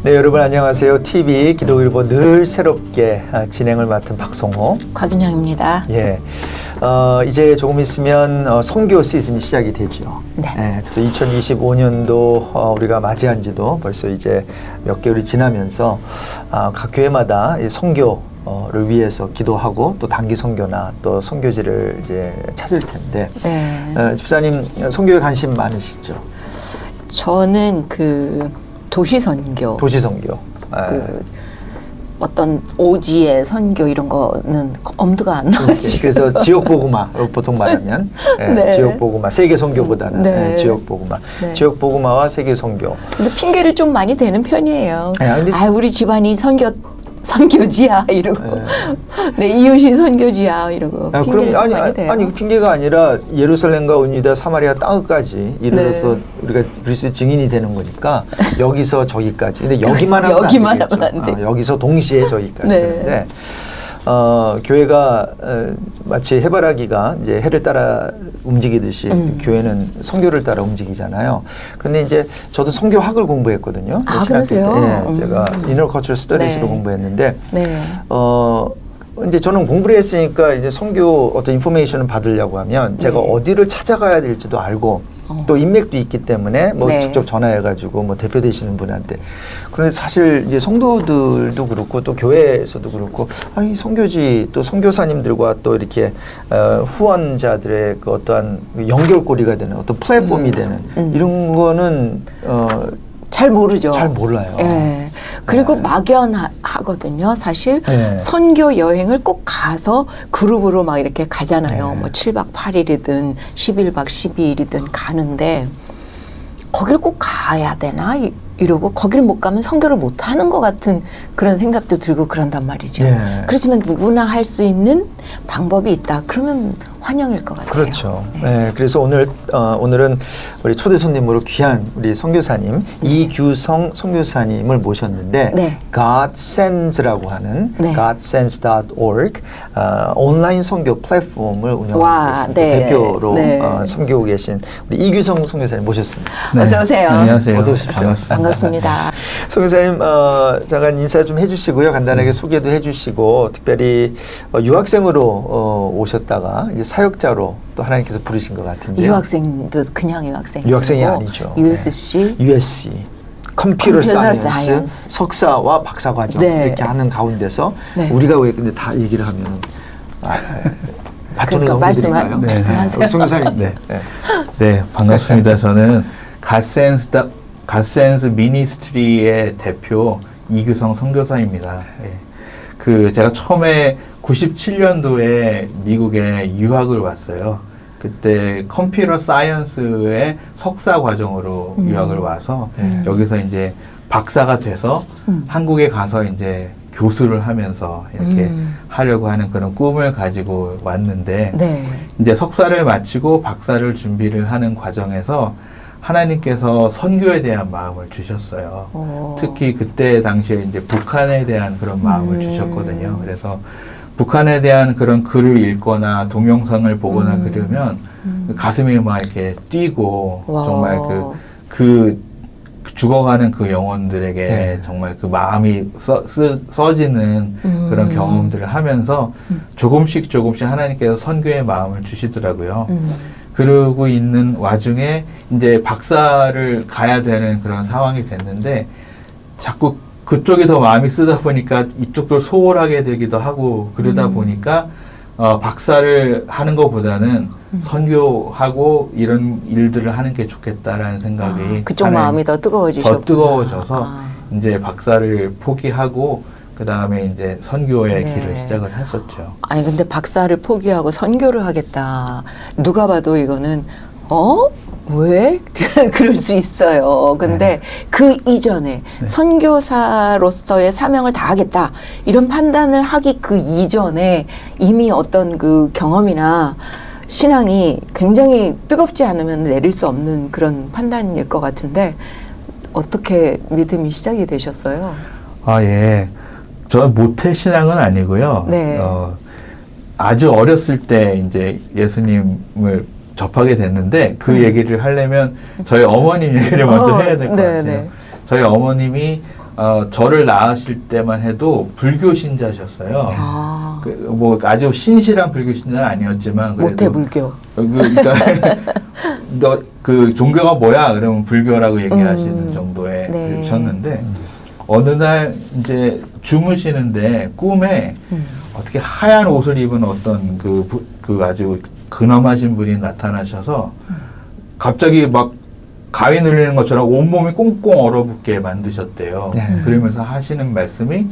네, 여러분 안녕하세요. TV 기독일보 늘 새롭게 진행을 맡은 박성호, 곽윤영입니다. 예, 이제 조금 있으면 선교 시즌이 시작이 되죠. 네. 그래서 2025년도 우리가 맞이한 지도 벌써 이제 몇 개월이 지나면서 각 교회마다 선교를 위해서 기도하고 또 단기 선교나 또 선교지를 이제 찾을 텐데, 네. 집사님 선교에 관심 많으시죠? 저는 그 도시 선교, 도시 선교. 그 어떤 오지의 선교 이런 거는 엄두가 안 나가지고. 그래서 지역 복음화로 보통 말하면 네. 지역 복음화, 세계 선교보다는 네. 지역 복음화, 네. 지역 복음화와 세계 선교. 근데 핑계를 좀 많이 대는 편이에요. 네, 근데 우리 집안이 선교지야 이러고, 네, 이웃이 선교지야 이러고 핑계를 좀 많이 대요. 아니 그 핑계가 아니라 예루살렘과 은유다 사마리아 땅끝까지 이르러서 네. 우리가 그리스도의 증인이 되는 거니까 여기서 저기까지. 근데 여기만 하면 여기만 안 되겠죠. 하면 안 돼. 여기서 동시에 저기까지. 네. 되는데 교회가 마치 해바라기가 이제 해를 따라 움직이듯이 교회는 선교를 따라 움직이잖아요. 근데 이제 저도 선교학을 공부했거든요. 그러세요? 네, 제가 Inner Cultural Studies로 네. 공부했는데, 네. 이제 저는 공부를 했으니까 이제 선교 어떤 인포메이션을 받으려고 하면 제가 네. 어디를 찾아가야 될지도 알고 또 인맥도 있기 때문에 뭐 네. 직접 전화해가지고 뭐 대표 되시는 분한테. 그런데 사실 이제 성도들도 그렇고 또 교회에서도 그렇고 이 선교지 또 선교사님들과 또 이렇게 후원자들의 그 어떠한 연결고리가 되는 어떤 플랫폼이 되는 이런 거는 잘 모르죠. 잘 몰라요. 예. 그리고 네. 막연하거든요. 사실 네. 선교 여행을 꼭 가서 그룹으로 막 이렇게 가잖아요. 네. 뭐 7박 8일이든 11박 12일이든 가는데 거길 꼭 가야 되나 이러고 거길 못 가면 선교를 못 하는 것 같은 그런 생각도 들고 그런단 말이죠. 네. 그렇지만 누구나 할 수 있는 방법이 있다. 그러면 환영일 것 같아요. 그렇죠. 네, 그래서 오늘은 우리 초대 손님으로 귀한 우리 선교사님 이규성 선교사님을 모셨는데 네. God Sends라고 하는 네. godsense.org 온라인 선교 플랫폼을 운영하고 계신 네. 대표로 네. 섬기고 계신 우리 이규성 선교사님 모셨습니다. 어서 오세요. 안녕하세요. 어서 오십시오. 반갑습니다. 반갑습니다. 선교사님 잠깐 인사 좀 해주시고요. 간단하게 소개도 해주시고 특별히 유학생으로 오셨다가 이제 사역자로 또 하나님께서 부르신 것 같은데요. 유학생도 그냥 유학생이 아니죠. USC. USC 컴퓨터 컴퓨터 사이언스 사이언스. 석사와 박사 과정 네. 이렇게 하는 가운데서 네. 우리가 왜 근데 다 얘기를 하면은 바톤을 그러니까 넘겨드릴까요? 말씀하세요. 선교사님. 네. 네, 반갑습니다. 저는 갓센스 미니스트리의 대표 이규성 선교사입니다. 네. 제가 처음에 97년도에 미국에 유학을 왔어요. 그때 컴퓨터 사이언스의 석사 과정으로 유학을 와서 여기서 이제 박사가 돼서 한국에 가서 이제 교수를 하면서 이렇게 하려고 하는 그런 꿈을 가지고 왔는데 네. 이제 석사를 마치고 박사를 준비를 하는 과정에서 하나님께서 선교에 대한 마음을 주셨어요. 특히 그때 당시에 이제 북한에 대한 그런 마음을 주셨거든요. 그래서 북한에 대한 그런 글을 읽거나 동영상을 보거나 그러면 가슴이 막 이렇게 뛰고 와. 정말 그 죽어가는 그 영혼들에게 네. 정말 그 마음이 써지는 그런 경험들을 하면서 조금씩 하나님께서 선교의 마음을 주시더라고요. 그러고 있는 와중에 이제 박사를 가야 되는 그런 상황이 됐는데 자꾸 그쪽이 더 마음이 쓰다 보니까 이쪽도 소홀하게 되기도 하고 그러다 보니까 박사를 하는 것보다는 선교하고 이런 일들을 하는 게 좋겠다라는 생각이 그쪽 마음이 더 뜨거워지셨구나. 더 뜨거워져서 이제 박사를 포기하고 그 다음에 이제 선교의 네. 길을 시작을 했었죠. 아니 근데 박사를 포기하고 선교를 하겠다. 누가 봐도 이거는 왜? 그럴 수 있어요. 근데 그 이전에 선교사로서의 사명을 다하겠다. 이런 판단을 하기 그 이전에 이미 어떤 그 경험이나 신앙이 굉장히 뜨겁지 않으면 내릴 수 없는 그런 판단일 것 같은데 어떻게 믿음이 시작이 되셨어요? 예. 저는 모태 신앙은 아니고요. 네. 아주 어렸을 때 이제 예수님을 접하게 됐는데 그 얘기를 하려면 저희 어머님 얘기를 먼저 해야 될 것 같아요. 네. 저희 어머님이 저를 낳으실 때만 해도 불교 신자셨어요. 아, 뭐 아주 신실한 불교 신자는 아니었지만 그래도 모태불교. 그러니까 너 그 종교가 뭐야? 그러면 불교라고 얘기하시는 정도에 네. 그러셨는데 어느 날 이제 주무시는데 꿈에 어떻게 하얀 옷을 입은 어떤 그 아주 근엄하신 분이 나타나셔서 갑자기 막 가위 눌리는 것처럼 온몸이 꽁꽁 얼어붙게 만드셨대요. 네. 그러면서 하시는 말씀이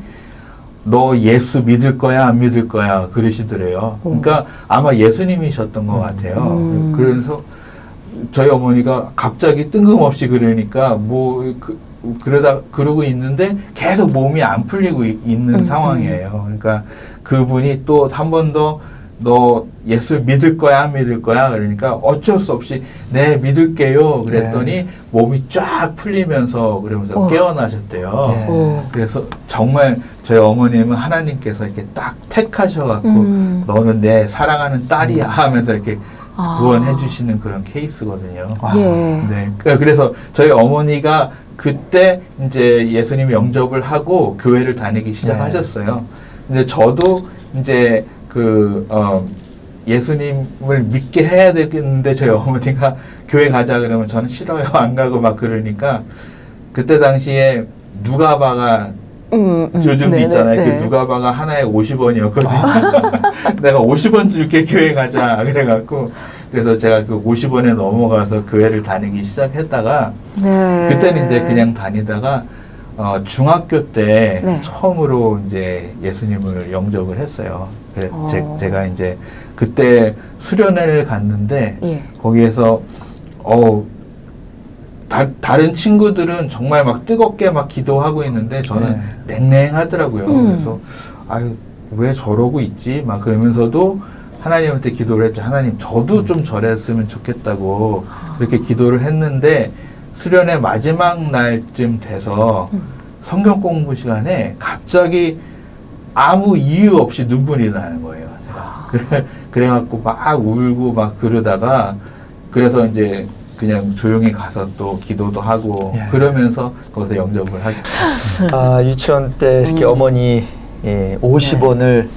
너 예수 믿을 거야 안 믿을 거야 그러시더래요. 그러니까 아마 예수님이셨던 것 같아요. 그래서 저희 어머니가 갑자기 뜬금없이 그러니까 그러고 있는데 계속 몸이 안 풀리고 있는 상황이에요. 그러니까 그분이 또 한 번 더 너 예수 믿을 거야 안 믿을 거야 그러니까 어쩔 수 없이 네 믿을게요 그랬더니 네. 몸이 쫙 풀리면서 그러면서 깨어나셨대요. 네. 그래서 정말 저희 어머님은 하나님께서 이렇게 딱 택하셔갖고 너는 내 사랑하는 딸이야 하면서 이렇게 구원해 주시는 그런 케이스거든요. 예. 네. 그래서 저희 어머니가 그때 이제 예수님 영접을 하고 교회를 다니기 시작하셨어요. 근데 저도 이제 예수님을 믿게 해야 되겠는데 저희 어머니가 교회 가자 그러면 저는 싫어요. 안 가고 막 그러니까 그때 당시에 누가바가 요즘도 네네, 있잖아요. 네. 그 누가바가 하나에 50원이었거든요. 내가 50원 줄게 교회 가자 그래갖고 그래서 제가 그 50원에 넘어가서 교회를 다니기 시작했다가 네. 그때는 이제 그냥 다니다가 중학교 때 네. 처음으로 이제 예수님을 영접을 했어요. 그래 제가 이제 그때 수련회를 갔는데 예. 거기에서 다른 친구들은 정말 막 뜨겁게 막 기도하고 있는데 저는 냉랭하더라고요. 그래서 아유 왜 저러고 있지? 막 그러면서도 하나님한테 기도를 했죠. 하나님 저도 좀 저랬으면 좋겠다고 그렇게 기도를 했는데 수련회 마지막 날쯤 돼서 성경 공부 시간에 갑자기 아무 이유 없이 눈물이 나는 거예요. 제가 그래갖고 막 울고 막 그러다가 그래서 이제 그냥 조용히 가서 또 기도도 하고 그러면서 거기서 영접을 하게 됐어요. 유치원 때 이렇게 어머니 50원을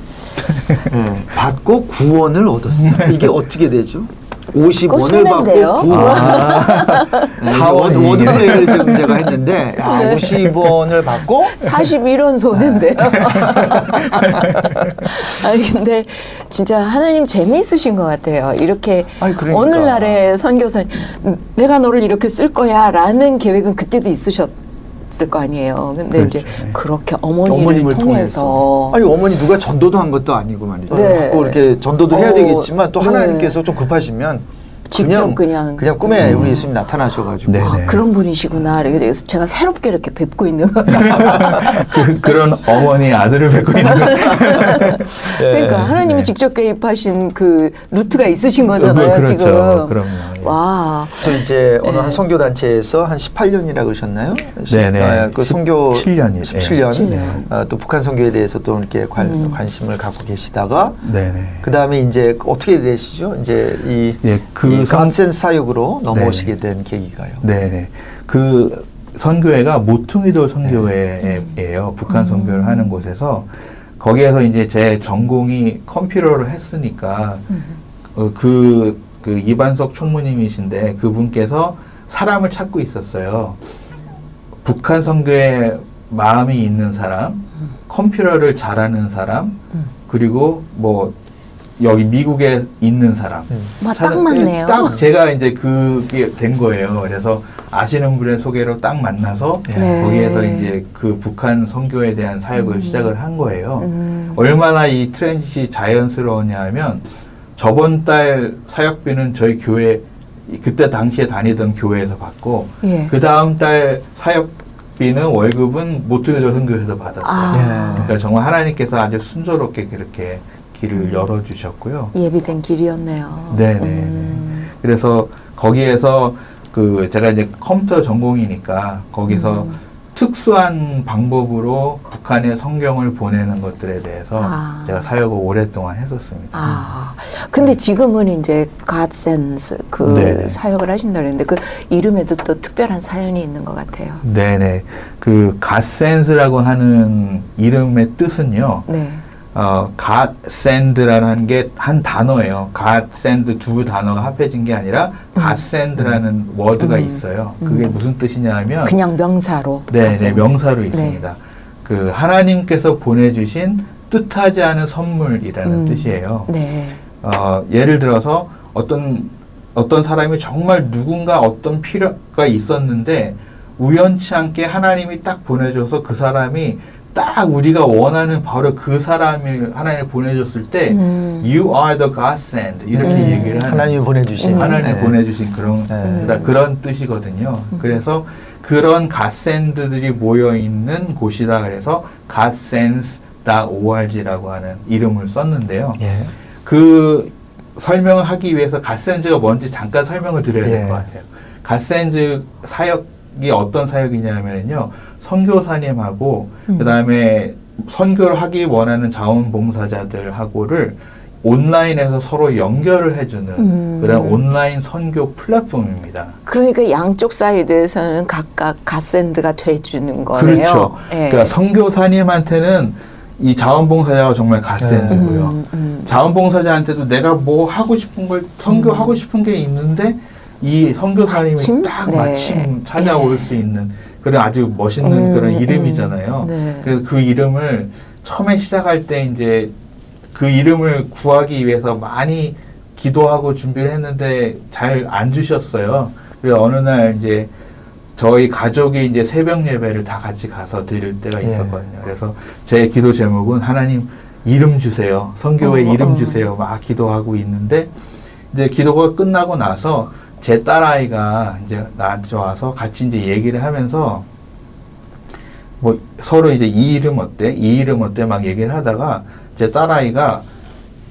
받고 9원을 얻었어요. 이게 어떻게 되죠? 50원을 받고 손해인데요? 9원. 원으로 얘기를 지금 제가 했는데 50원을 받고 41원 손해인데요. 아니 근데 진짜 하나님 재미있으신 것 같아요. 이렇게 아니, 그러니까. 오늘날의 선교사님 내가 너를 이렇게 쓸 거야라는 계획은 그때도 있으셨을 거 아니에요. 근데 그렇죠. 이제 그렇게 어머니를 통해서 아니 어머니 누가 전도도 한 것도 아니고 말이죠. 네. 꼭 이렇게 전도도 해야 되겠지만 또 네. 하나님께서 좀 급하시면 직접 그냥 꿈에 우리 예수님 나타나셔가지고 네. 아, 그런 분이시구나. 그래서 제가 새롭게 이렇게 뵙고 있는 거예요. 그런 어머니 아들을 뵙고 있는 거예요. 그러니까 하나님이 직접 개입하신 그 루트가 있으신 거잖아요. 그렇죠. 지금. 그럼요. 와. 저 이제 어느 한 선교 단체에서 한 18년이라 그러셨나요? 네네. 그 선교 17년이죠. 17년. 17년. 또 북한 선교에 대해서 또 이렇게 관심을 갖고 계시다가 네네. 그 다음에 이제 어떻게 되시죠? 이제 이 감센 사역으로 넘어오시게 된 계기가요. 네네. 그 선교회가 모퉁이돌 선교회예요. 북한 선교를 하는 곳에서 거기에서 이제 제 전공이 컴퓨터를 했으니까 그 이반석 총무님이신데 그분께서 사람을 찾고 있었어요. 북한 선교에 마음이 있는 사람, 컴퓨터를 잘하는 사람, 그리고 뭐 여기 미국에 있는 사람. 딱 맞네요. 딱 제가 이제 그게 된 거예요. 그래서 아시는 분의 소개로 딱 만나서 네. 거기에서 이제 그 북한 선교에 대한 사역을 시작을 한 거예요. 얼마나 이 트랜짓이 자연스러웠냐 하면 저번 달 사역비는 저희 교회 그때 당시에 다니던 교회에서 받고 예. 그 다음 달 사역비는 월급은 모퉁이돌 선교에서 받았어요. 그러니까 정말 하나님께서 아주 순조롭게 그렇게 길을 열어주셨고요. 예비된 길이었네요. 네네. 그래서 거기에서 제가 이제 컴퓨터 전공이니까 거기서 특수한 방법으로 북한에 성경을 보내는 것들에 대해서 제가 사역을 오랫동안 했었습니다. 근데 지금은 이제 God Sends 그 네네. 사역을 하신다 그랬는데 그 이름에도 또 특별한 사연이 있는 것 같아요. 네네. 그 갓센스라고 하는 이름의 뜻은요. 네. God send라는 게 한 단어예요. God send 두 단어가 합해진 게 아니라 God send라는 워드가 있어요. 그게 무슨 뜻이냐 하면 그냥 명사로. 네, God send. 명사로 있습니다. 그 하나님께서 보내주신 뜻하지 않은 선물이라는 뜻이에요. 네. 예를 들어서 어떤 사람이 정말 누군가 어떤 필요가 있었는데 우연치 않게 하나님이 딱 보내줘서 그 사람이 딱 우리가 원하는 바로 그 사람을 하나님이 보내줬을 때 You are the God sent 이렇게 얘기를 하는 하나님이 보내주신 하나님이 네. 보내주신 그런 뜻이거든요. 그래서 그런 God send들이 모여 있는 곳이다. 그래서 God sends.org라고 하는 이름을 썼는데요. 예. 그 설명을 하기 위해서 God sends가 뭔지 잠깐 설명을 드려야 될 것 예. 같아요. God sends 사역이 어떤 사역이냐면요. 선교사님하고 그다음에 선교를 하기 원하는 자원봉사자들하고를 온라인에서 서로 연결을 해주는 그런 온라인 선교 플랫폼입니다. 그러니까 양쪽 사이드에서는 각각 갓샌드가 돼주는 거네요. 그렇죠. 예. 그러니까 선교사님한테는 이 자원봉사자가 정말 갓센드고요. 자원봉사자한테도 내가 뭐 하고 싶은 걸 선교하고 싶은 게 있는데 이 선교사님이 마침? 딱 네. 마침 찾아올 수 있는 그런 아주 멋있는 그런 이름이잖아요. 네. 그래서 그 이름을 처음에 시작할 때 이제 그 이름을 구하기 위해서 많이 기도하고 준비를 했는데 잘 안 주셨어요. 그래서 어느 날 이제 저희 가족이 이제 새벽 예배를 다 같이 가서 드릴 때가 있었거든요. 그래서 제 기도 제목은 하나님 이름 주세요. 선교회 이름 주세요. 막 기도하고 있는데 이제 기도가 끝나고 나서 제 딸아이가 이제 나한테 와서 같이 이제 얘기를 하면서 뭐 서로 이제 이 이름 어때? 이 이름 어때? 막 얘기를 하다가 제 딸아이가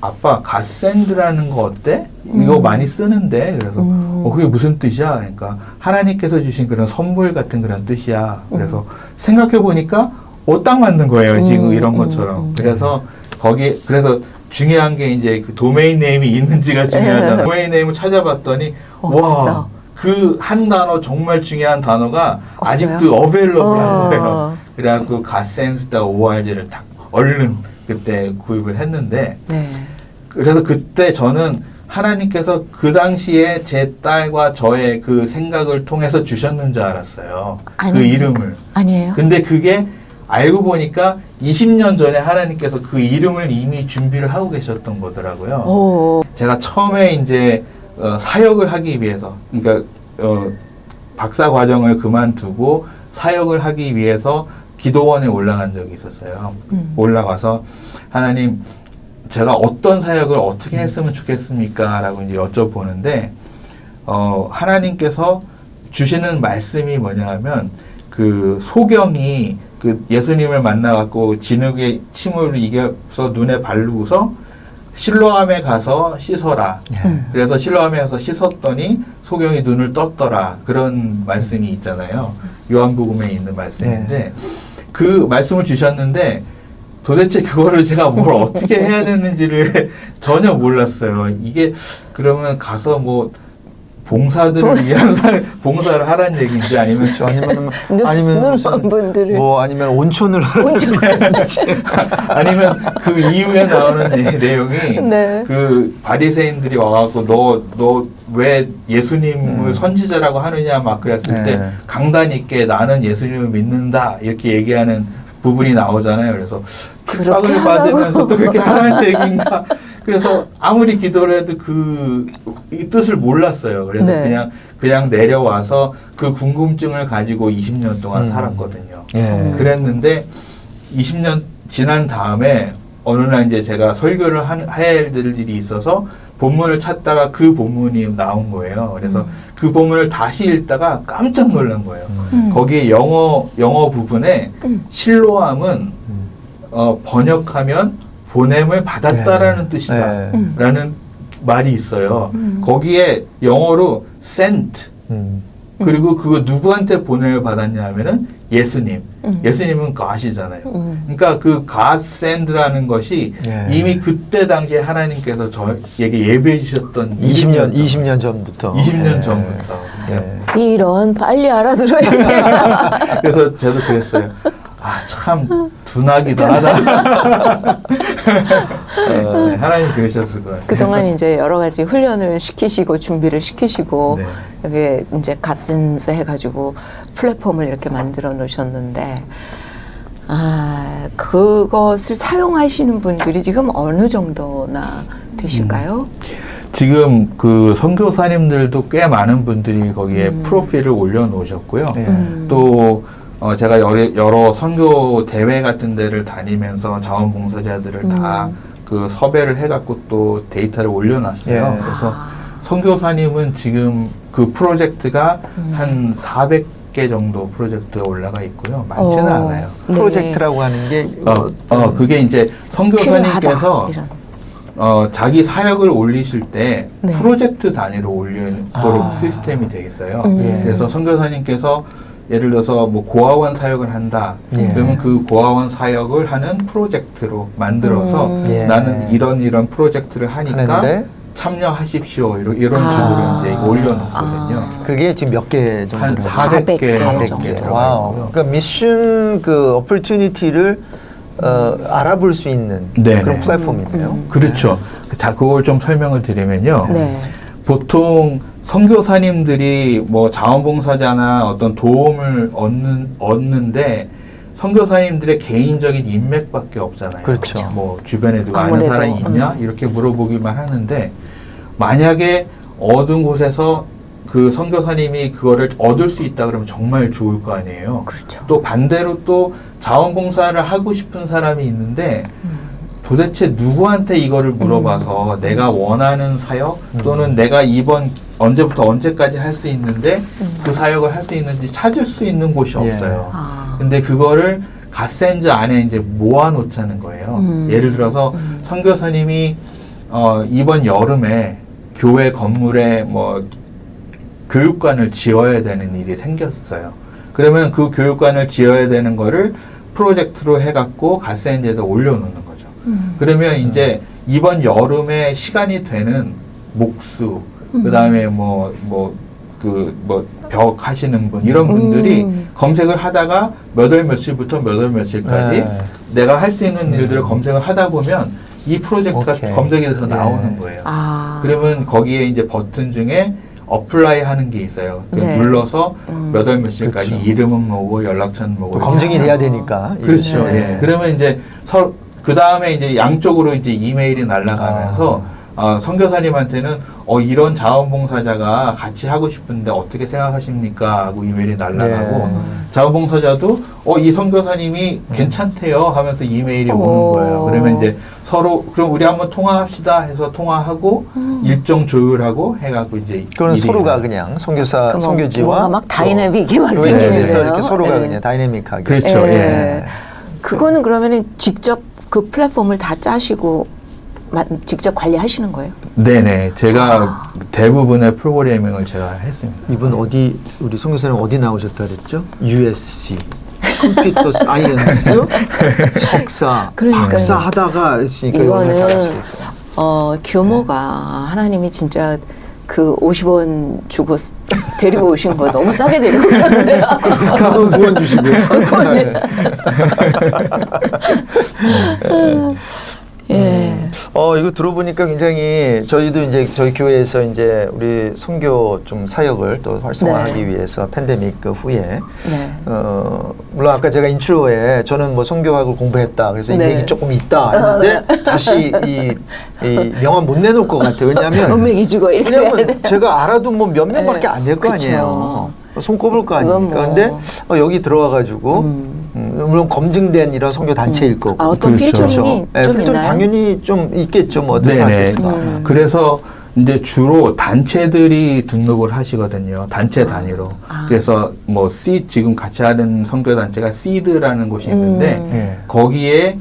아빠 갓샌드라는 거 어때? 이거 많이 쓰는데 그래서 그게 무슨 뜻이야? 그러니까 하나님께서 주신 그런 선물 같은 그런 뜻이야. 그래서 생각해 보니까 딱 맞는 거예요. 지금 이런 것처럼. 그래서 그래서 중요한 게 이제 그 도메인 네임이 있는지가 중요하잖아요. 도메인 네임을 찾아봤더니 없어. 와, 그 한 단어 정말 중요한 단어가 없어요? 아직도 어베일러블한 거예요. 그래갖고 갓센스.org를 딱 얼른 그때 구입을 했는데 네. 그래서 그때 저는 하나님께서 그 당시에 제 딸과 저의 그 생각을 통해서 주셨는 줄 알았어요. 그 아닙니까? 이름을. 아니에요? 근데 그게 알고 보니까 20년 전에 하나님께서 그 이름을 이미 준비를 하고 계셨던 거더라고요. 오. 제가 처음에 이제 사역을 하기 위해서, 그러니까 박사 과정을 그만두고 사역을 하기 위해서 기도원에 올라간 적이 있었어요. 올라가서 하나님, 제가 어떤 사역을 어떻게 했으면 좋겠습니까? 라고 이제 여쭤보는데, 하나님께서 주시는 말씀이 뭐냐 하면, 그 소경이 그 예수님을 만나갖고 진흙에 침을 이겨서 눈에 바르고서 실로암에 가서 씻어라. 그래서 실로암에 가서 씻었더니 소경이 눈을 떴더라. 그런 말씀이 있잖아요. 요한복음에 있는 말씀인데 그 말씀을 주셨는데 도대체 그거를 제가 뭘 어떻게 해야 되는지를 전혀 몰랐어요. 이게 그러면 가서 뭐 봉사들을 위한 봉사를 하라는 얘기인지 아니면 아니면 눈먼 분들을 뭐 아니면 온천을 아니면 그 이후에 나오는 내용이 네. 그 바리새인들이 와갖고 너 왜 예수님을 선지자라고 하느냐 막 그랬을 때 강단 있게 나는 예수님을 믿는다 이렇게 얘기하는 부분이 나오잖아요. 그래서 핍박을 받으면서 또 그렇게 하라는 얘기인가? 그래서 아무리 기도를 해도 이 뜻을 몰랐어요. 그래서 그냥 내려와서 그 궁금증을 가지고 20년 동안 살았거든요. 그랬는데 20년 지난 다음에 어느 날 이제 제가 설교를 해야 될 일이 있어서 본문을 찾다가 그 본문이 나온 거예요. 그래서 그 본문을 다시 읽다가 깜짝 놀란 거예요. 거기에 영어 부분에 실로암은 번역하면 보냄을 받았다라는 뜻이다. 라는 말이 있어요. 거기에 영어로 sent. 그리고 그거 누구한테 보냄을 받았냐 하면은 예수님. 예수님은 그거 아시잖아요. 음. 그러니까 그 God send라는 것이 예. 이미 그때 당시에 하나님께서 저에게 예배해 주셨던 20년 전부터. 20년 예. 전부터. 예. 이런 빨리 알아들어야지. 그래서 저도 그랬어요. 아, 참 둔하기도 하다. 하나님 그러셨을 거예요. 그동안 이제 여러 가지 훈련을 시키시고 준비를 시키시고 네. 여기 이제 갓센스 해가지고 플랫폼을 이렇게 만들어 놓으셨는데 그것을 사용하시는 분들이 지금 어느 정도나 되실까요? 지금 그 선교사님들도 꽤 많은 분들이 거기에 프로필을 올려놓으셨고요. 예. 또 제가 여러 선교 대회 같은 데를 다니면서 자원봉사자들을 다 그 섭외를 해갖고 또 데이터를 올려놨어요. 예. 그래서 선교사님은 지금 그 프로젝트가 한 400개 정도 프로젝트가 올라가 있고요. 많지는 않아요. 네. 프로젝트라고 하는 게 그게 이제 선교사님께서 필요하다, 이런. 자기 사역을 올리실 때 네. 프로젝트 단위로 올리도록 시스템이 되어 있어요. 예. 그래서 선교사님께서 예를 들어서 뭐 고아원 사역을 한다. 예. 그러면 그 고아원 사역을 하는 프로젝트로 만들어서 예. 나는 이런 프로젝트를 하니까 하는데 이런 식으로 이제 올려놓거든요. 그게 지금 몇 개 정도? 한 400 개 400개 정도. 들어가 와우. 있고요. 그러니까 미션 그 어플튜니티를 알아볼 수 있는 네네. 그런 플랫폼이네요. 그렇죠. 자, 그걸 좀 설명을 드리면요. 네. 보통 선교사님들이 뭐 자원봉사자나 어떤 도움을 얻는데 선교사님들의 개인적인 인맥밖에 없잖아요. 그렇죠. 뭐 주변에 누가 아는 아무래도, 사람이 있냐 이렇게 물어보기만 하는데 만약에 어두운 곳에서 그 선교사님이 그거를 얻을 수 있다 그러면 정말 좋을 거 아니에요. 그렇죠. 또 반대로 또 자원봉사를 하고 싶은 사람이 있는데 도대체 누구한테 이거를 물어봐서 내가 원하는 사역 또는 내가 이번 언제부터 언제까지 할 수 있는데 그 사역을 할 수 있는지 찾을 수 있는 곳이 예. 없어요. 근데 그거를 갓센즈 안에 이제 모아놓자는 거예요. 예를 들어서 선교사님이 이번 여름에 교회 건물에 뭐 교육관을 지어야 되는 일이 생겼어요. 그러면 그 교육관을 지어야 되는 거를 프로젝트로 해갖고 갓센즈에다 올려놓는 거죠. 그러면 이제 이번 여름에 시간이 되는 목수, 그 다음에 벽 하시는 분, 이런 분들이 검색을 하다가 몇 월 며칠부터 몇 월 며칠까지 네. 내가 할 수 있는 일들을 검색을 하다 보면 이 프로젝트가 오케이. 검색이 돼서 예. 나오는 거예요. 아. 그러면 거기에 이제 버튼 중에 어플라이 하는 게 있어요. 그 네. 눌러서 몇 월 며칠까지 그렇죠. 이름은 뭐고 연락처는 뭐고 또 이렇게 검증이 하면 돼야 되니까. 그렇죠. 네. 예. 그러면 이제 그 다음에 이제 양쪽으로 이제 이메일이 날아가면서 선교사님한테는 이런 자원봉사자가 같이 하고 싶은데 어떻게 생각하십니까? 하고 이메일이 날아가고 네. 자원봉사자도 이 선교사님이 괜찮대요 하면서 이메일이 오는 거예요. 그러면 이제 서로 그럼 우리 한번 통화합시다 해서 통화하고 일정 조율하고 해갖고 이제 그건 일이 서로가 일어나요. 그냥 선교사, 그럼 선교지와 뭔가 막 다이내믹이 막 교회에 생기는 대해서 거예요. 이렇게 서로가 네. 그냥 다이내믹하게. 그렇죠. 예. 예. 그거는 그러면은 직접 그 플랫폼을 다 짜시고 직접 관리하시는 거예요? 네네. 제가 대부분의 프로그래밍을 제가 했습니다. 이분 우리 선교사님 어디 나오셨다 그랬죠? USC. 컴퓨터 사이언스, 석사, 그러니까요. 박사 하다가 했으니까 이거는 잘할 수 있어요. 규모가 하나님이 진짜 그 50원 주고 데리고 오신 거 너무 싸게 데리고 오셨는데요. 그건 구원 주시고요. 예. 이거 들어보니까 굉장히 저희도 이제 저희 교회에서 이제 우리 선교 좀 사역을 또 활성화하기 네. 위해서 팬데믹 그 후에 네. 물론 아까 제가 인트로에 저는 뭐 선교학을 공부했다 그래서 이 네. 얘기 조금 있다 했는데 다시 이 명함 못 내놓을 것 같아요. 왜냐하면 음맥이 죽어 이렇게 해야 왜냐면 돼. 제가 알아도 뭐 몇 명밖에 네. 안 될 거 그쵸. 아니에요. 손 꼽을 거 그건 아닙니까? 뭐. 근데 여기 들어와가지고 물론 검증된 이런 선교 단체일 거고. 어떤 그렇죠. 필터링이 네, 좀 필터링 있나요? 당연히 좀 있겠죠. 뭐 어떤 할수 네네. 있으니까. 그래서 이제 주로 단체들이 등록을 하시거든요. 단체 단위로. 그래서 뭐 지금 같이 하는 선교 단체가 시드라는 곳이 있는데 네. 거기에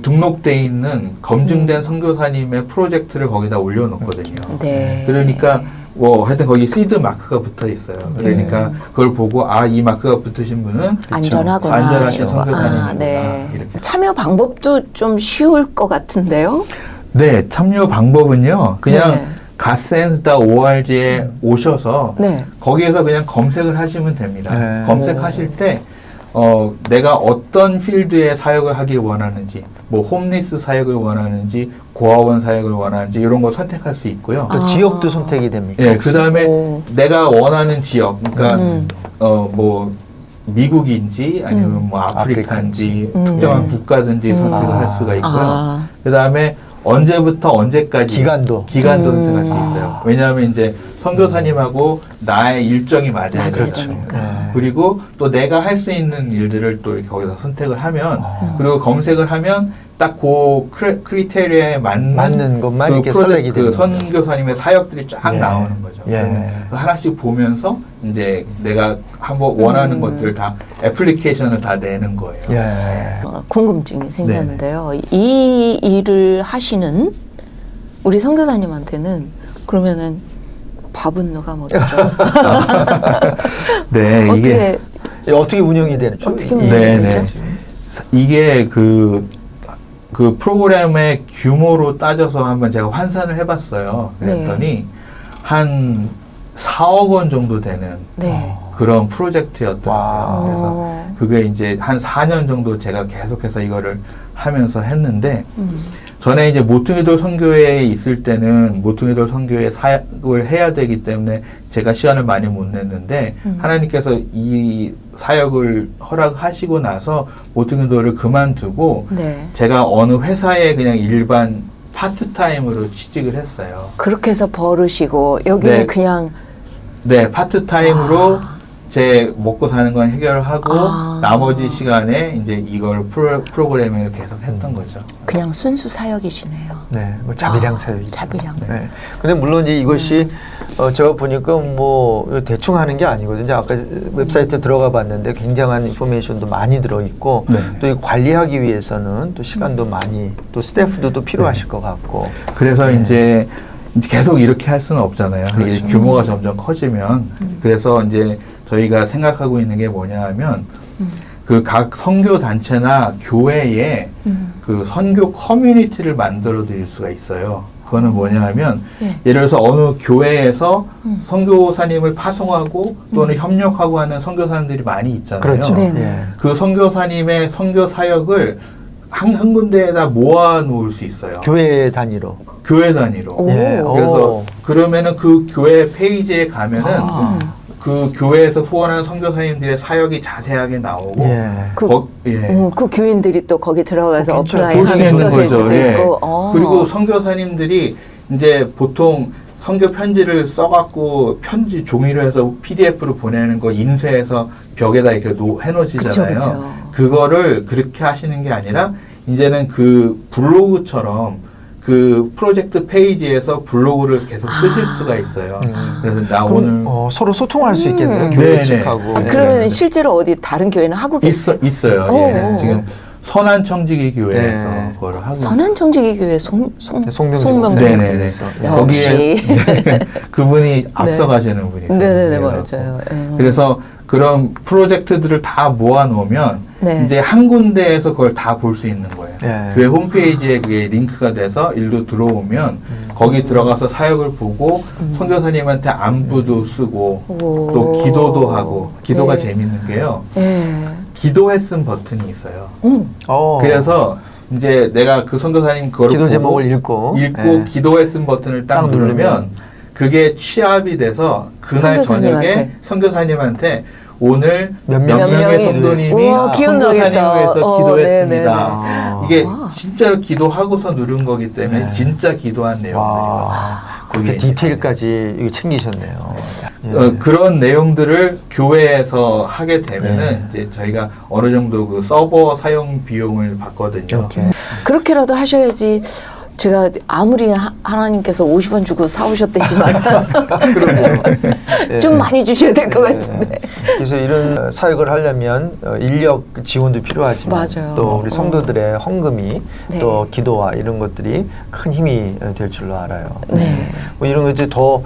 등록돼 있는 검증된 선교사님의 프로젝트를 거기다 올려놓거든요. 네. 그러니까 뭐 하여튼 거기 시드 마크가 붙어 있어요. 그러니까 그걸 보고 아, 이 마크가 붙으신 분은 안전하구나. 안전하신 선교사님이구나. 네. 이렇게. 참여 방법도 좀 쉬울 것 같은데요. 네, 참여 방법은요. 그냥 네. 갓센스.org에 오셔서 네. 거기에서 그냥 검색을 하시면 됩니다. 네. 검색하실 때 내가 어떤 필드에 사역을 하길 원하는지, 뭐 홈리스 사역을 원하는지, 고아원 사역을 원하는지 이런 거 선택할 수 있고요. 또 지역도 선택이 됩니까? 예, 그 다음에 오. 내가 원하는 지역, 그러니까 음. 뭐 미국인지 아니면 뭐 아프리카인지 특정한 국가든지 선택을 할 수가 있고요. 아. 그 다음에 언제부터 언제까지 기간도. 선택할 수 있어요. 왜냐하면 이제 선교사님하고 나의 일정이 맞아야 맞아야 되죠. 되니까. 네. 그리고 또 내가 할 수 있는 일들을 또 이렇게 거기서 선택을 하면 그리고 검색을 하면 딱 그 크리테리아에 맞는 것만 그 이렇게 프로젝트, 선택이 되는 그 선교사님의 사역들이 쫙 예. 나오는 거죠. 예. 그러면 그 하나씩 보면서 이제 내가 한번 원하는 것들을 다 애플리케이션을 다 내는 거예요. 예. 궁금증이 생겼는데요. 이 일을 하시는 우리 선교사님한테는 그러면은 밥은 누가 먹죠? 네, 이게 어떻게 운영이 되죠? 어떻게 이- 운영이 네, 되죠? 네. 이게 그 프로그램의 규모로 따져서 한번 제가 환산을 해봤어요. 그랬더니 한 4억 원 정도 되는 네. 그런 프로젝트였더라고요. 와. 그래서 그게 이제 한 4년 정도 제가 계속해서 이거를 하면서 했는데 전에 이제 모퉁이돌 선교회에 있을 때는 모퉁이돌 선교회 사역을 해야 되기 때문에 제가 시간을 많이 못 냈는데 하나님께서 이 사역을 허락하시고 나서 모퉁이돌을 그만두고 네. 제가 어느 회사에 그냥 일반 파트타임으로 취직을 했어요. 그렇게 해서 벌으시고 여기는 네. 그냥 네, 파트타임으로 제 먹고 사는 건 해결하고 아. 나머지 시간에 이제 이걸 프로그래밍을 계속 했던 거죠. 그냥 순수 사역이시네요. 네, 뭐 자비량 사역이죠. 자비량. 네. 근데 물론 이제 이것이 제가 보니까 뭐 대충 하는 게 아니거든요. 아까 웹사이트 들어가 봤는데 굉장한 인포메이션도 많이 들어 있고 네. 또 이 관리하기 위해서는 또 시간도 많이 또 스태프도 또 필요하실 것 같고. 그래서 이제 계속 이렇게 할 수는 없잖아요. 이게 그렇죠. 규모가 점점 커지면. 그래서 이제 저희가 생각하고 있는 게 뭐냐 하면 그 각 선교 단체나 교회에 그 선교 커뮤니티를 만들어 드릴 수가 있어요. 그거는 뭐냐 하면 네. 예를 들어서 어느 교회에서 선교사님을 파송하고 또는 협력하고 하는 선교사님들이 많이 있잖아요. 그렇죠. 네네. 예. 그 선교사님의 선교 사역을 한 군데에다 모아 놓을 수 있어요. 교회 단위로. 교회 단위로. 오. 예. 그래서 오. 그러면은 그 교회 페이지에 가면은 아. 그 교회에서 후원하는 선교사님들의 사역이 자세하게 나오고 예. 그 교인들이 또 거기 들어가서 괜찮아요. 어플라이 볼 수 하면 있는 또 될 거죠. 수도 예. 있고. 그리고 선교사님들이 이제 보통 선교 편지를 써갖고 편지 종이로 해서 PDF로 보내는 거 인쇄해서 벽에다 이렇게 해놓으시잖아요. 그쵸, 그쵸. 그거를 그렇게 하시는 게 아니라 이제는 그 블로그처럼 그 프로젝트 페이지에서 블로그를 계속 쓰실 수가 있어요. 그래서 나 그럼, 오늘 서로 소통할 수 있겠네요. 교회 네네. 측하고. 아, 그러면 실제로 어디 다른 교회는 하고 계세요? 있어요. 오, 예. 오. 지금 선한청지기 교회에서 네. 그걸 하고 선한청지기 교회 송명주 송명주 네네네. 역시. 거기에 그분이 앞서가시는 분이세요. 네네네 그래갖고. 맞아요. 그래서 그런 프로젝트들을 다 모아놓으면 네. 이제 한 군데에서 그걸 다 볼 수 있는 거예요. 네. 교회 홈페이지에 그게 링크가 돼서 일로 들어오면 거기 들어가서 사역을 보고 선교사님한테 안부도 쓰고 오. 또 기도도 하고 기도가 네. 재밌는 게요. 예. 기도했음 버튼이 있어요. 어. 그래서 이제 내가 그 선교사님 그거를 기도 보고 제목을 읽고 예. 기도했음 버튼을 딱 딱 누르면 누르면 그게 취합이 돼서 그날 선교사님한테. 저녁에 선교사님한테 오늘 몇 몇 명이 명의 성도님이 우와, 기억나겠다. 선교사님을 위해서 기도했습니다. 네네네. 아. 이게 와. 진짜로 기도하고서 누른 거기 때문에 네. 진짜 기도한 내용들이거든요. 와. 그렇게 그게 디테일까지 이거 챙기셨네요. 예. 그런 내용들을 교회에서 하게 되면은 네. 이제 저희가 어느 정도 그 서버 사용 비용을 받거든요. 이렇게. 그렇게라도 하셔야지 제가 아무리 하나님께서 50원 주고 사오셨다지만 그럼요. 예. 좀 많이 주셔야 될 것 같은데. 그래서 이런 사역을 하려면 인력 지원도 필요하지만 맞아요. 또 우리 성도들의 헌금이 네. 또 기도와 이런 것들이 큰 힘이 될 줄로 알아요. 네. 뭐 이런 것들이 더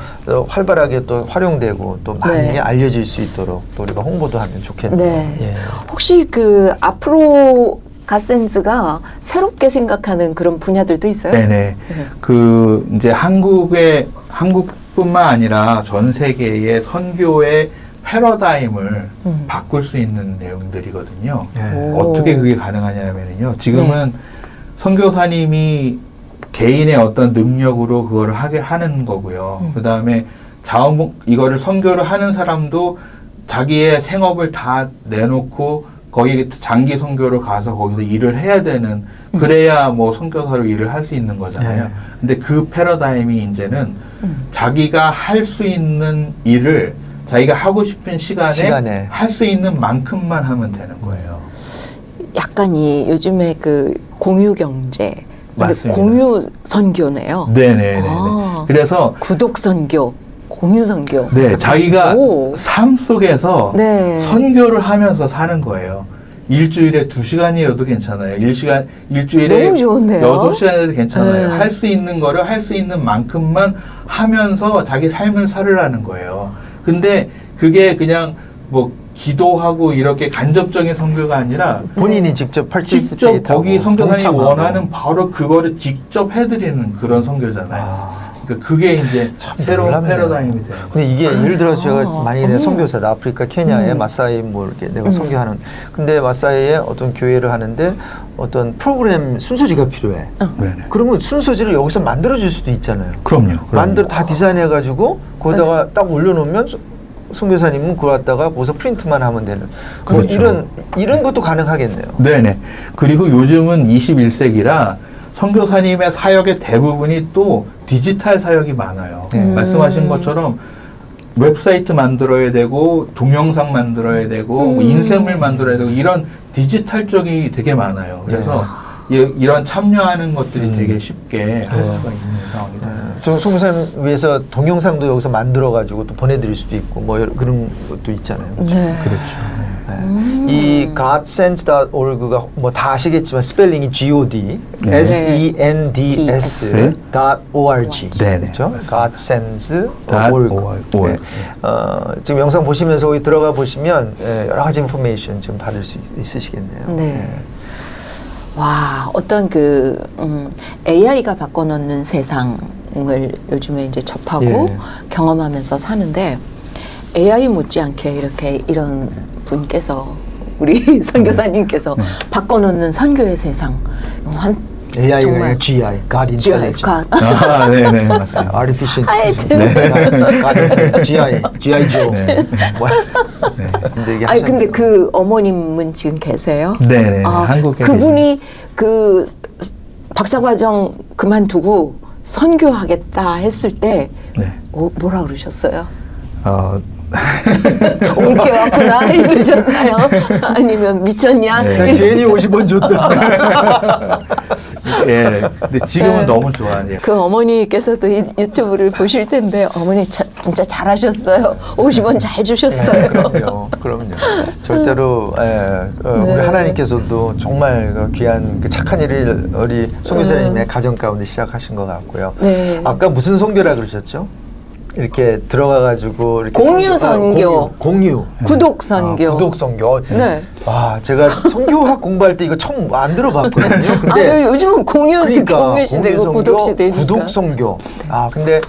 활발하게 또 활용되고 또 많이 네. 알려질 수 있도록 또 우리가 홍보도 하면 좋겠네요. 네. 예. 혹시 그 앞으로 갓센스가 새롭게 생각하는 그런 분야들도 있어요? 네네. 네. 그 이제 한국뿐만 아니라 전 세계의 선교의 패러다임을 바꿀 수 있는 내용들이거든요. 네. 오. 어떻게 그게 가능하냐면요. 지금은 선교사님이 개인의 어떤 능력으로 그거를 하는 거고요. 그 다음에 이거를 선교를 하는 사람도 자기의 생업을 다 내놓고 거기 장기 선교로 가서 거기서 일을 해야 되는, 그래야 뭐 선교사로 일을 할 수 있는 거잖아요. 네. 근데 그 패러다임이 이제는 자기가 할 수 있는 일을 자기가 하고 싶은 시간에 할 수 있는 만큼만 하면 되는 거예요. 약간 이 요즘에 그 공유 경제, 근데 맞습니다. 공유 선교네요. 네네네. 아. 그래서 구독 선교, 공유 선교. 네, 자기가 오. 삶 속에서 네. 선교를 하면서 사는 거예요. 일주일에 2시간이어도 괜찮아요. 일주일에 너무 좋은데요? 8시간이어도 괜찮아요. 네. 할 수 있는 거를 할 수 있는 만큼만 하면서 자기 삶을 살으라는 거예요. 근데 그게 그냥 뭐 기도하고 이렇게 간접적인 선교가 아니라 본인이 직접 직접 파티시페이트하고 거기 선교사님이 동참하고. 원하는 바로 그거를 직접 해드리는 그런 선교잖아요. 그러니까 그게 이제 새로운 놀랍네요. 패러다임이 되는 거예요. 근데 이게 예를 들어 제가 만약에 내가 선교사다, 아프리카 케냐에 마사이 뭐 이렇게 내가 선교하는, 근데 마사이에 어떤 교회를 하는데 어떤 프로그램 순서지가 필요해. 네네. 그러면 순서지를 여기서 만들어줄 수도 있잖아요. 그럼요. 다 디자인해가지고 거기다가 딱 올려놓으면 선교사님은 그거 갖다가 거기서 프린트만 하면 되는. 뭐 그렇죠. 이런 것도 가능하겠네요. 네네. 그리고 요즘은 21세기라 선교사님의 사역의 대부분이 또 디지털 사역이 많아요. 말씀하신 것처럼 웹사이트 만들어야 되고, 동영상 만들어야 되고, 뭐 인쇄물 만들어야 되고, 이런 디지털 쪽이 되게 많아요. 그래서 이런 참여하는 것들이 되게 쉽게 할 수가 있는 상황이 돼요. 저 선교사님 위해서 동영상도 여기서 만들어가지고 또 보내드릴 수도 있고 뭐 그런 것도 있잖아요. 네. 그렇죠. 이 godsense.org가 뭐 다 아시겠지만 스펠링이 G-O-D, 네. S-E-N-D-S.org. 네네. 그렇죠? godsense.org. .org. 지금 영상 보시면서 거기 들어가 보시면 여러 가지 인포메이션 좀 받을 수 있으시겠네요. 네. 와, 어떤 그 AI가 바꿔놓는 세상을 요즘에 이제 접하고 예. 경험하면서 사는데, AI 못지않게 이렇게 이런 분께서, 우리 선교사님께서 바꿔놓는 선교의 세상, AI가 정말 GI, God GI, Intelligence. 네네, 맞습니다. Artificial 하여튼. Intelligence. GI Joe. 네. 뭐. 근데 이게 아니 근데 하셨네요. 그 어머님은 지금 계세요? 네네, 한국에 그분이 그 박사과정 그만두고 선교하겠다 했을 때 네. 뭐라 그러셨어요? 올게 왔구나 이러셨나요? 아니면 미쳤냐? 네. 그냥 괜히 50원 줬다. 예. 근데 지금은 너무 좋아해요. 그 어머니께서도 이 유튜브를 보실 텐데, 어머니 진짜 잘하셨어요. 50원 잘 주셨어요. 그럼요. 절대로 우리 하나님께서도 정말 그 귀한 그 착한 일을 우리 선교사님의 가정 가운데 시작하신 것 같고요. 네. 아까 무슨 선교라 그러셨죠? 이렇게 들어가가지고 이렇게 공유 선교. 공유. 구독 선교. 구독 선교. 네. 제가 선교학 공부할 때 이거 처음 안 들어봤거든요. 근데 요즘은 공유 시대고 선교, 구독 시대니까. 구독 선교. 근데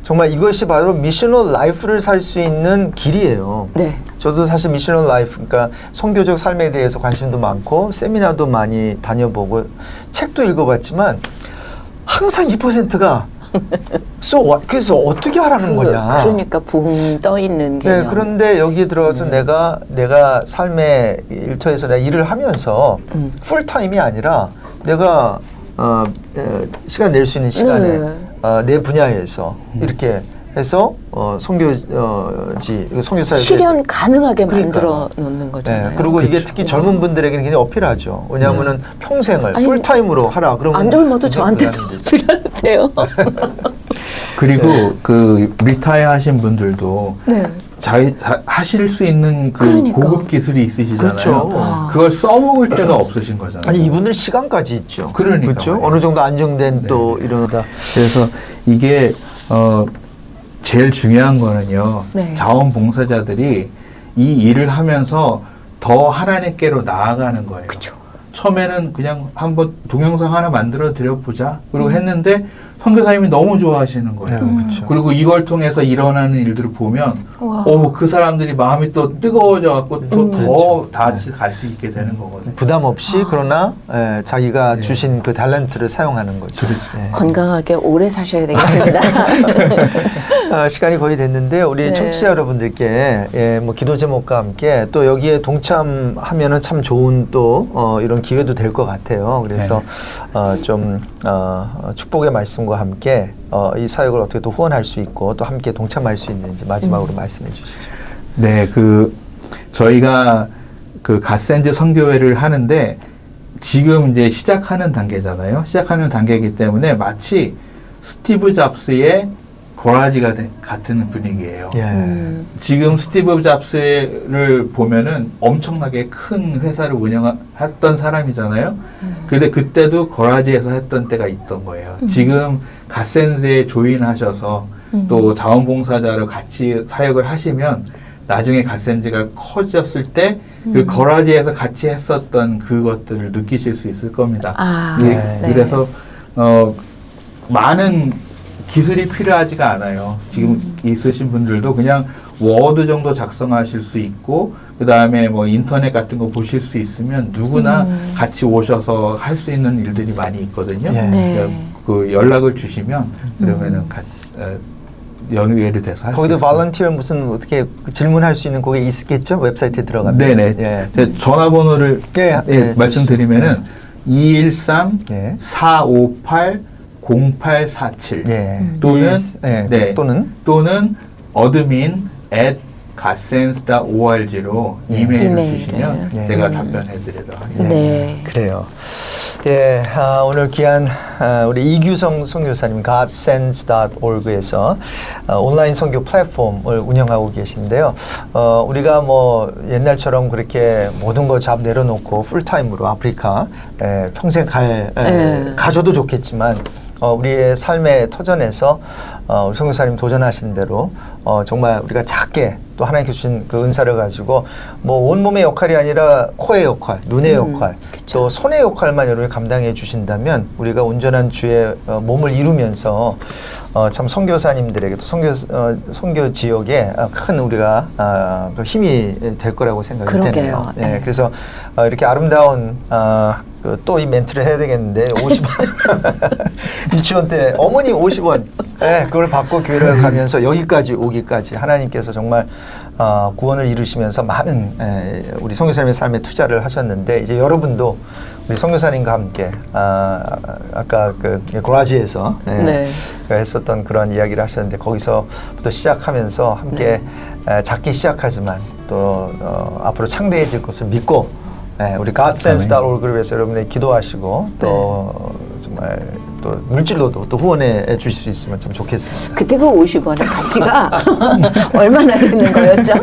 정말 이것이 바로 미셔널 라이프를 살 수 있는 길이에요. 네. 저도 사실 미셔널 라이프, 그러니까 선교적 삶에 대해서 관심도 많고 세미나도 많이 다녀보고 책도 읽어봤지만 항상 2%가 그래서 어떻게 하라는 거냐. 그러니까 붕 떠 있는 개념. 네, 그런데 여기 들어와서 내가 삶의 일터에서 내가 일을 하면서 풀타임이 아니라 내가 시간 낼 수 있는 시간에 내 분야에서 이렇게 해서 선교사역에 실현 가능하게 그러니까요. 만들어 놓는 거잖아요. 네, 그리고 이게 그렇죠. 특히 젊은 분들에게는 굉장히 어필하죠. 왜냐하면은 평생을 아니, 풀타임으로 하라. 그러면 안 젊어도 굉장히 저한테도 불안한데. 필요해요. 그리고 그 리타이어 하신 분들도 네. 하실 수 있는 그 그러니까. 고급 기술이 있으시잖아요. 그렇죠. 아. 그걸 써먹을 데가 없으신 거잖아요. 아니 이분들 시간까지 있죠. 그러니까 그렇죠. 말이에요. 어느 정도 안정된 네. 또 이러다. 그래서 이게 제일 중요한 거는요. 네. 자원봉사자들이 이 일을 하면서 더 하나님께로 나아가는 거예요. 그쵸. 처음에는 그냥 한번 동영상 하나 만들어 드려보자. 그리고 했는데 선교사님이 너무 좋아하시는 거예요. 그렇죠. 그리고 이걸 통해서 일어나는 일들을 보면 와. 그 사람들이 마음이 또 뜨거워져 갖고 또 그렇죠. 더 갈 수 있게 되는 거거든요. 부담 없이 그러나 자기가 네. 주신 그 탤런트를 사용하는 거죠. 그렇죠. 네. 건강하게 오래 사셔야 되겠습니다. 시간이 거의 됐는데 우리 네. 청취자 여러분들께 뭐 기도 제목과 함께 또 여기에 동참하면은 참 좋은 또 이런 기회도 될 것 같아요. 그래서 좀 축복의 말씀과 함께 이 사역을 어떻게 또 후원할 수 있고 또 함께 동참할 수 있는지 마지막으로 말씀해 주시죠. 네, 저희가 그 갓센즈 선교회를 하는데 지금 이제 시작하는 단계잖아요. 시작하는 단계이기 때문에 마치 스티브 잡스의 고라지가 같은 분위기예요. 예. 지금 스티브 잡스를 보면은 엄청나게 큰 회사를 운영했던 사람이잖아요. 근데 그때도 고라지에서 했던 때가 있던 거예요. 지금 갓센즈에 조인하셔서 또 자원봉사자로 같이 사역을 하시면 나중에 갓센즈가 커졌을 때 그 거라지에서 같이 했었던 그것들을 느끼실 수 있을 겁니다. 아, 네. 그래서 많은 기술이 필요하지가 않아요. 지금 있으신 분들도 그냥 워드 정도 작성하실 수 있고 그 다음에 뭐 인터넷 같은 거 보실 수 있으면 누구나 같이 오셔서 할 수 있는 일들이 많이 있거든요. 예. 네. 그러니까 그 연락을 주시면 그러면은 연결이 돼서 할 수 거기도 있습니다. 발런티어 무슨 어떻게 질문할 수 있는 그게 있겠죠? 웹사이트에 들어가면. 네네. 예. 제 전화번호를 예, 말씀드리면은 213 예. 458 0847 예. 또는 네. 또는 어드민 @gatsense.org로 이메일을 이메일을. 주시면 예. 제가 답변해 드리도록 하겠습니다. 네. 그래요. 예, 오늘 귀한 우리 이규성 선교사님 godsense.org에서 온라인 선교 플랫폼을 운영하고 계신데요. 우리가 뭐 옛날처럼 그렇게 모든 거 잡 내려놓고 풀타임으로 아프리카 평생 가셔도 좋겠지만 우리의 삶의 터전에서 우리 선교사님 도전하신 대로 정말 우리가 작게 또 하나님께 주신 그 은사를 가지고 뭐 온몸의 역할이 아니라 코의 역할, 눈의 역할, 그쵸. 또 손의 역할만 여러분이 감당해 주신다면 우리가 온전한 주의 몸을 이루면서 참 선교사님들에게 또 선교 지역에 큰 우리가 그 힘이 될 거라고 생각이 그러게요. 되네요. 네. 예, 그래서 이렇게 아름다운 또 이 멘트를 해야 되겠는데 50원 유치원 때 어머니 50원 그걸 받고 교회를 가면서 여기까지 오기까지 하나님께서 정말 구원을 이루시면서 많은 우리 선교사님의 삶에 투자를 하셨는데 이제 여러분도 우리 선교사님과 함께 아까 그 고라지에서 네. 했었던 그런 이야기를 하셨는데 거기서부터 시작하면서 함께 작게 시작하지만 또 앞으로 창대해질 것을 믿고 우리 godsense.org를 위해서 여러분이 기도하시고 또 정말 또 물질로도 또 후원해 주실 수 있으면 참 좋겠습니다. 그때 그 50원의 가치가 얼마나 되는 거였죠?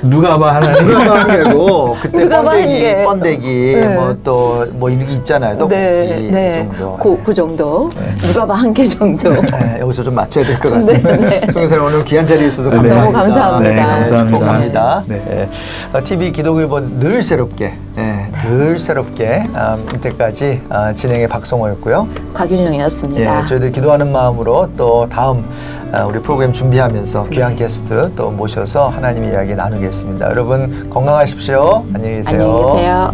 누가 봐 하나님. 누가 한 개고 그때 누가 봐한 개. 번데기 네. 뭐 또 뭐 이런 게 있잖아요. 떡볶이 네. 정도. 그 정도. 누가 봐 한 개 정도. 여기서 좀 맞춰야 될 것 같습니다. 네. 송교사님 오늘 귀한 자리에 있어서 네. 감사합니다. 너무 감사합니다. 네, 감사합니다. 축복합니다. 네. TV 기독일보 늘 새롭게, 늘 새롭게 이때까지 진행의 박성호였고요. 곽윤영이었습니다. 저희들 기도하는 마음으로 또 다음 우리 프로그램 준비하면서 귀한 게스트 또 모셔서 하나님의 이야기 나누겠습니다. 여러분 건강하십시오. 안녕히 계세요. 안녕히 계세요.